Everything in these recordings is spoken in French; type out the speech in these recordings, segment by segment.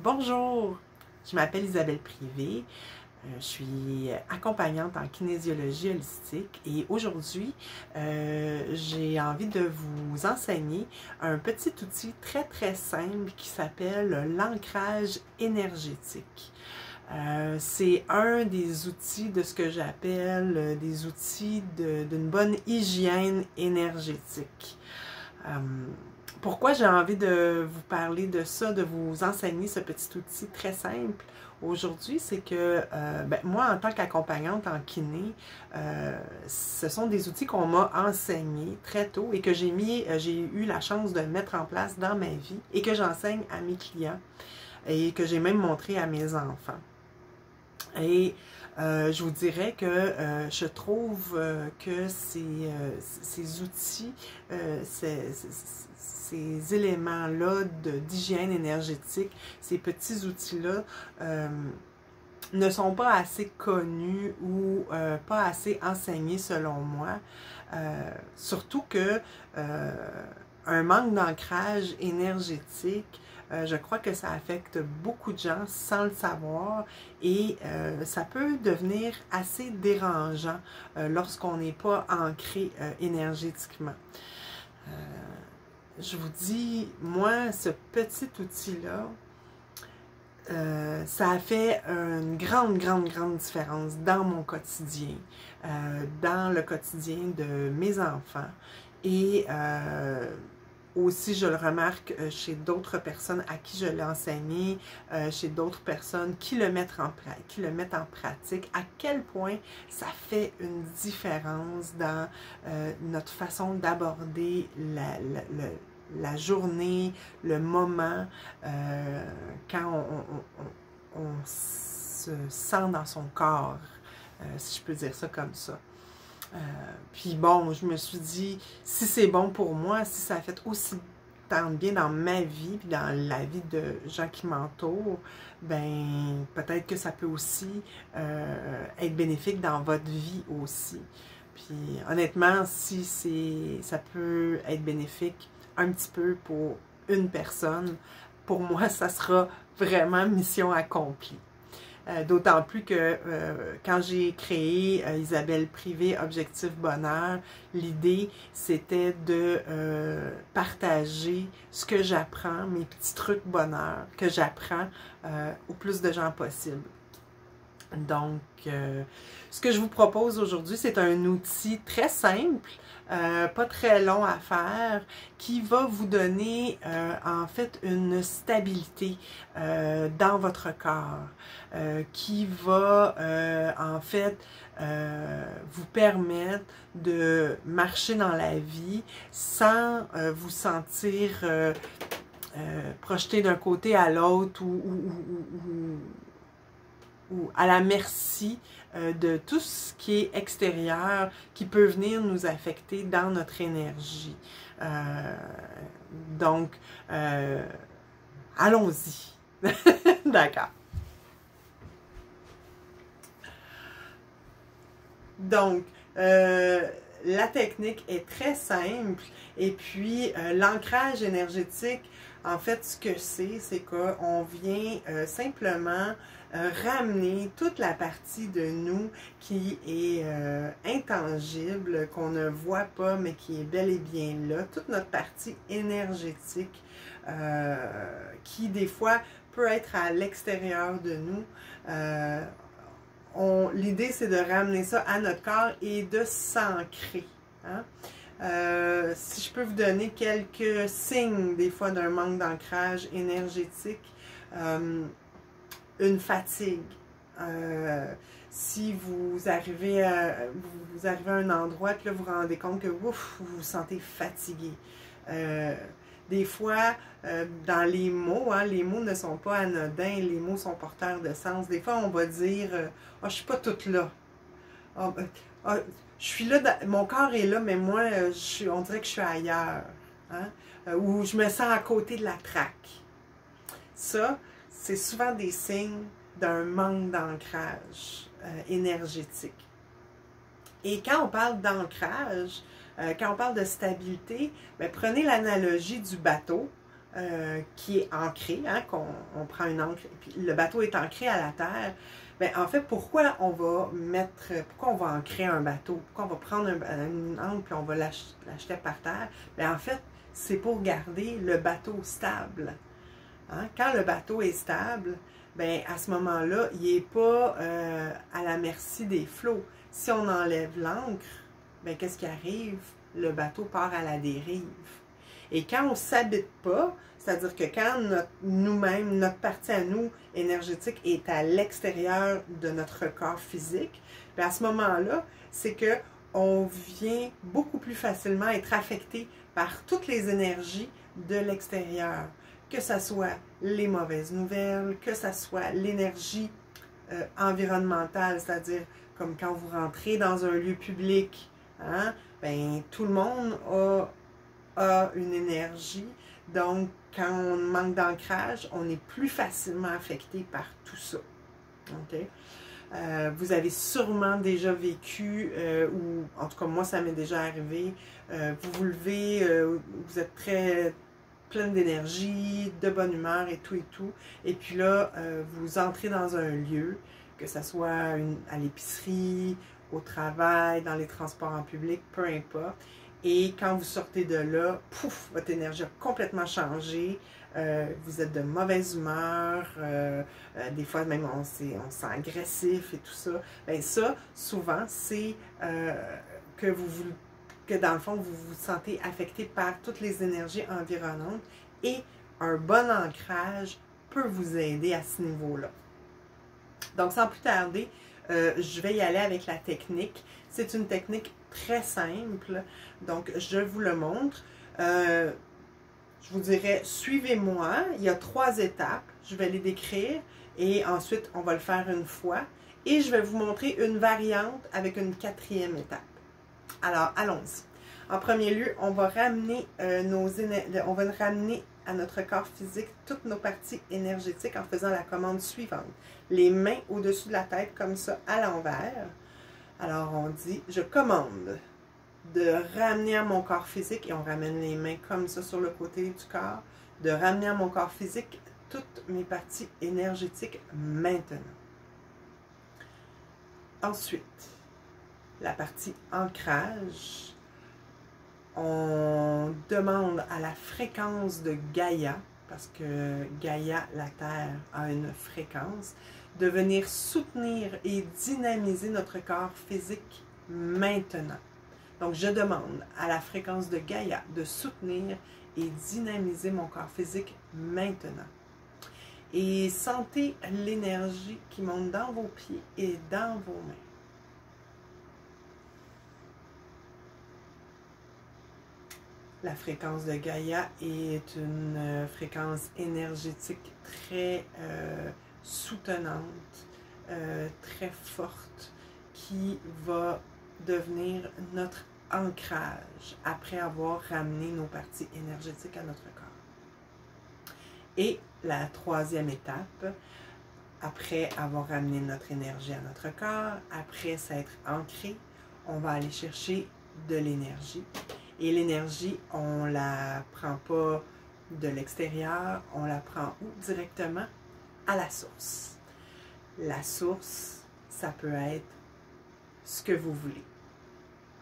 Bonjour, je m'appelle Isabelle Privé, je suis accompagnante en kinésiologie holistique et aujourd'hui, j'ai envie de vous enseigner un petit outil très simple qui s'appelle l'ancrage énergétique. C'est un des outils de ce que j'appelle des outils d'une bonne hygiène énergétique. Pourquoi j'ai envie de vous parler de ça, de vous enseigner ce petit outil très simple aujourd'hui, c'est que moi, en tant qu'accompagnante en kiné, ce sont des outils qu'on m'a enseignés très tôt et que j'ai eu la chance de mettre en place dans ma vie et que j'enseigne à mes clients et que j'ai même montré à mes enfants. Et je vous dirais que je trouve que ces outils, ces éléments-là d'hygiène énergétique, ces petits outils-là, ne sont pas assez connus ou pas assez enseignés selon moi. Surtout que un manque d'ancrage énergétique, je crois que ça affecte beaucoup de gens sans le savoir et ça peut devenir assez dérangeant lorsqu'on n'est pas ancré énergétiquement. Je vous dis, moi, ce petit outil-là, ça a fait une grande différence dans mon quotidien, dans le quotidien de mes enfants et aussi, je le remarque chez d'autres personnes à qui je l'ai enseigné, chez d'autres personnes qui le mettent en pratique, à quel point ça fait une différence dans notre façon d'aborder la journée, le moment, quand on se sent dans son corps, si je peux dire ça comme ça. Puis bon, je me suis dit, si c'est bon pour moi, si ça a fait aussi tant de bien dans ma vie, puis dans la vie de gens qui m'entourent, ben peut-être que ça peut aussi être bénéfique dans votre vie aussi. Puis honnêtement, si ça peut être bénéfique un petit peu pour une personne, pour moi, ça sera vraiment mission accomplie. D'autant plus que quand j'ai créé Isabelle Privé Objectif Bonheur, l'idée c'était de partager ce que j'apprends, mes petits trucs bonheur que j'apprends au plus de gens possible. Donc, ce que je vous propose aujourd'hui, c'est un outil très simple, pas très long à faire, qui va vous donner en fait une stabilité dans votre corps, qui va en fait vous permettre de marcher dans la vie sans vous sentir projeté d'un côté à l'autre ou à la merci de tout ce qui est extérieur qui peut venir nous affecter dans notre énergie. Donc, allons-y. D'accord. Donc, la technique est très simple et puis l'ancrage énergétique, en fait, ce que c'est qu'on vient simplement ramener toute la partie de nous qui est intangible, qu'on ne voit pas, mais qui est bel et bien là, toute notre partie énergétique qui, des fois, peut être à l'extérieur de nous. L'idée, c'est de ramener ça à notre corps et de s'ancrer. Hein? Si je peux vous donner quelques signes, des fois, d'un manque d'ancrage énergétique, une fatigue. Si vous arrivez à un endroit que là, vous vous rendez compte que ouf, vous vous sentez fatigué. Des fois, dans les mots, hein, les mots ne sont pas anodins, les mots sont porteurs de sens. Des fois, on va dire « Ah, je suis pas toute là. Je suis là, mon corps est là, mais moi, on dirait que je suis ailleurs. Hein? Ou je me sens à côté de la traque. » Ça, c'est souvent des signes d'un manque d'ancrage énergétique. Et quand on parle d'ancrage, quand on parle de stabilité, bien, prenez l'analogie du bateau. qui est ancré, hein, on prend une ancre, puis le bateau est ancré à la terre. Bien, en fait, pourquoi on va ancrer un bateau? Pourquoi on va prendre une ancre puis on va l'acheter par terre? Bien, en fait, c'est pour garder le bateau stable. Hein? Quand le bateau est stable, bien, à ce moment-là, il n'est pas à la merci des flots. Si on enlève l'ancre, bien, qu'est-ce qui arrive? Le bateau part à la dérive. Et quand on ne s'habite pas, c'est-à-dire que quand nous-mêmes, notre partie à nous énergétique est à l'extérieur de notre corps physique, bien à ce moment-là, c'est que on vient beaucoup plus facilement être affecté par toutes les énergies de l'extérieur, que ce soit les mauvaises nouvelles, que ce soit l'énergie environnementale, c'est-à-dire comme quand vous rentrez dans un lieu public, hein, ben, tout le monde a une énergie. Donc, quand on manque d'ancrage, on est plus facilement affecté par tout ça. Okay? Vous avez sûrement déjà vécu, ou en tout cas moi ça m'est déjà arrivé, vous vous levez, vous êtes très plein d'énergie, de bonne humeur et tout, et puis là, vous entrez dans un lieu, que ce soit à l'épicerie, au travail, dans les transports en public, peu importe. Et quand vous sortez de là, pouf, votre énergie a complètement changé. Vous êtes de mauvaise humeur. Des fois, même, on se sent agressif et tout ça. Bien, ça, souvent, c'est que dans le fond, vous vous sentez affecté par toutes les énergies environnantes. Et un bon ancrage peut vous aider à ce niveau-là. Donc, sans plus tarder, je vais y aller avec la technique. C'est une technique très simple, donc je vous le montre. Je vous dirais, suivez-moi. Il y a 3 étapes. Je vais les décrire et ensuite, on va le faire une fois. Et je vais vous montrer une variante avec une 4e étape. Alors, allons-y. En premier lieu, on va ramener à notre corps physique toutes nos parties énergétiques en faisant la commande suivante. Les mains au-dessus de la tête, comme ça, à l'envers. Alors, on dit, je commande de ramener à mon corps physique, et on ramène les mains comme ça sur le côté du corps, de ramener à mon corps physique toutes mes parties énergétiques maintenant. Ensuite, la partie ancrage, on demande à la fréquence de Gaïa, parce que Gaïa, la Terre, a une fréquence, de venir soutenir et dynamiser notre corps physique maintenant. Donc, je demande à la fréquence de Gaïa de soutenir et dynamiser mon corps physique maintenant. Et sentez l'énergie qui monte dans vos pieds et dans vos mains. La fréquence de Gaïa est une fréquence énergétique très soutenante, très forte, qui va devenir notre ancrage après avoir ramené nos parties énergétiques à notre corps. Et la 3e étape, après avoir ramené notre énergie à notre corps, après s'être ancré, on va aller chercher de l'énergie. Et l'énergie, on ne la prend pas de l'extérieur, on la prend où? Directement à la source. La source, ça peut être ce que vous voulez.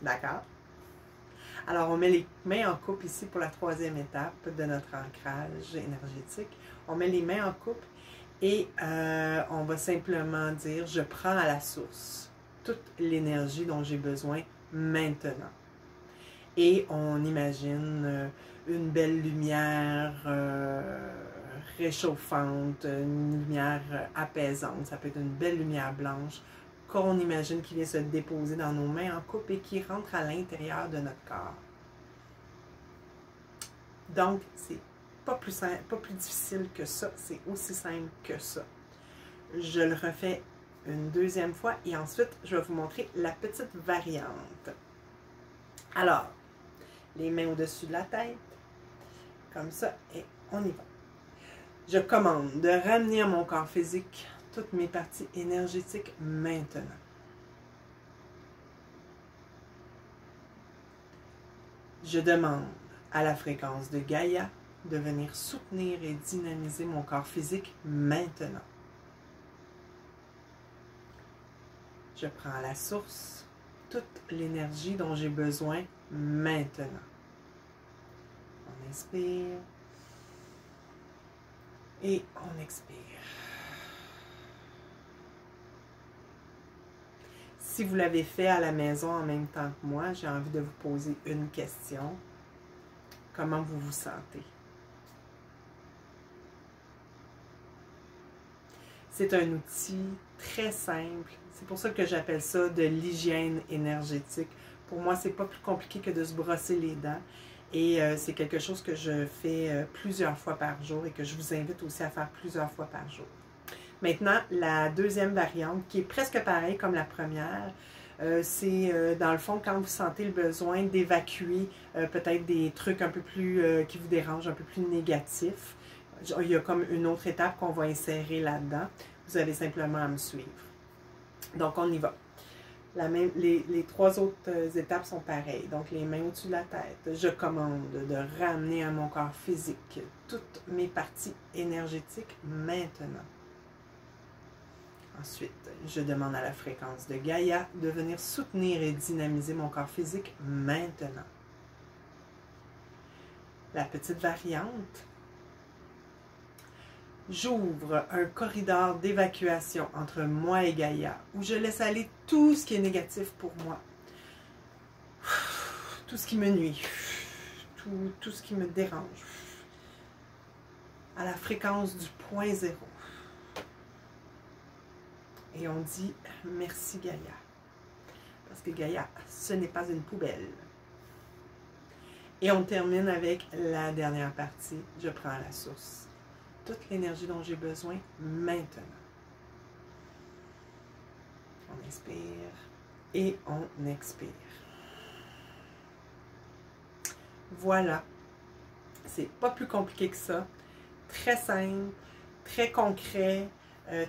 D'accord? Alors, on met les mains en couple ici pour la 3e étape de notre ancrage énergétique. On met les mains en couple et on va simplement dire « Je prends à la source toute l'énergie dont j'ai besoin maintenant. » Et on imagine une belle lumière réchauffante, une lumière apaisante. Ça peut être une belle lumière blanche qu'on imagine qui vient se déposer dans nos mains en couple et qui rentre à l'intérieur de notre corps. Donc, c'est pas plus difficile que ça, c'est aussi simple que ça. Je le refais une 2e fois et ensuite, je vais vous montrer la petite variante. Alors, les mains au-dessus de la tête, comme ça, et on y va. Je commande de ramener à mon corps physique toutes mes parties énergétiques maintenant. Je demande à la fréquence de Gaïa de venir soutenir et dynamiser mon corps physique maintenant. Je prends à la source toute l'énergie dont j'ai besoin maintenant. On inspire et on expire. Si vous l'avez fait à la maison en même temps que moi, j'ai envie de vous poser une question. Comment vous vous sentez? C'est un outil très simple. C'est pour ça que j'appelle ça de l'hygiène énergétique. Pour moi, c'est pas plus compliqué que de se brosser les dents. Et c'est quelque chose que je fais plusieurs fois par jour et que je vous invite aussi à faire plusieurs fois par jour. Maintenant, la deuxième variante, qui est presque pareille comme la première, c'est dans le fond quand vous sentez le besoin d'évacuer peut-être des trucs un peu plus qui vous dérangent, un peu plus négatifs. Il y a comme une autre étape qu'on va insérer là-dedans. Vous avez simplement à me suivre. Donc, on y va. Les trois autres étapes sont pareilles. Donc, les mains au-dessus de la tête. Je commande de ramener à mon corps physique toutes mes parties énergétiques maintenant. Ensuite, je demande à la fréquence de Gaïa de venir soutenir et dynamiser mon corps physique maintenant. La petite variante, j'ouvre un corridor d'évacuation entre moi et Gaïa, où je laisse aller tout ce qui est négatif pour moi. Tout ce qui me nuit, tout ce qui me dérange. À la fréquence du point zéro. Et on dit merci Gaïa. Parce que Gaïa, ce n'est pas une poubelle. Et on termine avec la dernière partie. Je prends à la source toute l'énergie dont j'ai besoin maintenant. On inspire et on expire. Voilà. C'est pas plus compliqué que ça. Très simple, très concret,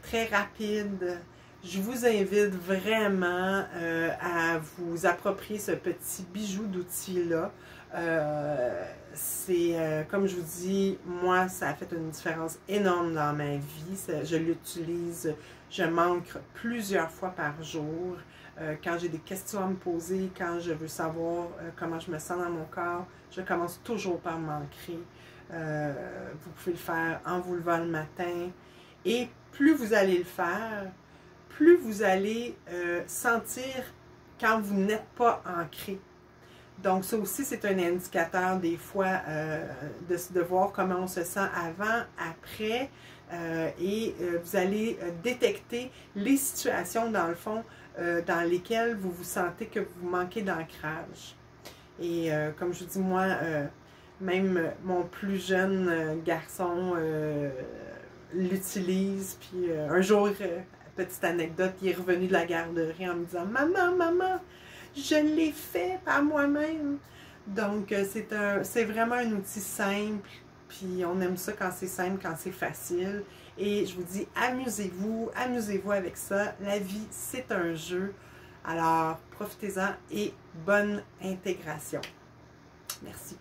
très rapide. Je vous invite vraiment à vous approprier ce petit bijou d'outil-là. Comme je vous dis, moi, ça a fait une différence énorme dans ma vie. Je l'utilise, je manque plusieurs fois par jour. Quand j'ai des questions à me poser, quand je veux savoir comment je me sens dans mon corps, je commence toujours par m'ancrer. Vous pouvez le faire en vous levant le matin. Et plus vous allez le faire, plus vous allez sentir quand vous n'êtes pas ancré. Donc, ça aussi, c'est un indicateur des fois de voir comment on se sent avant, après, et vous allez détecter les situations, dans le fond, dans lesquelles vous vous sentez que vous manquez d'ancrage. Et comme je vous dis, moi, même mon plus jeune garçon l'utilise, puis un jour, petite anecdote, il est revenu de la garderie en me disant « Maman, maman, je l'ai fait par moi-même ». Donc, c'est vraiment un outil simple, puis on aime ça quand c'est simple, quand c'est facile. Et je vous dis, amusez-vous avec ça. La vie, c'est un jeu. Alors, profitez-en et bonne intégration. Merci.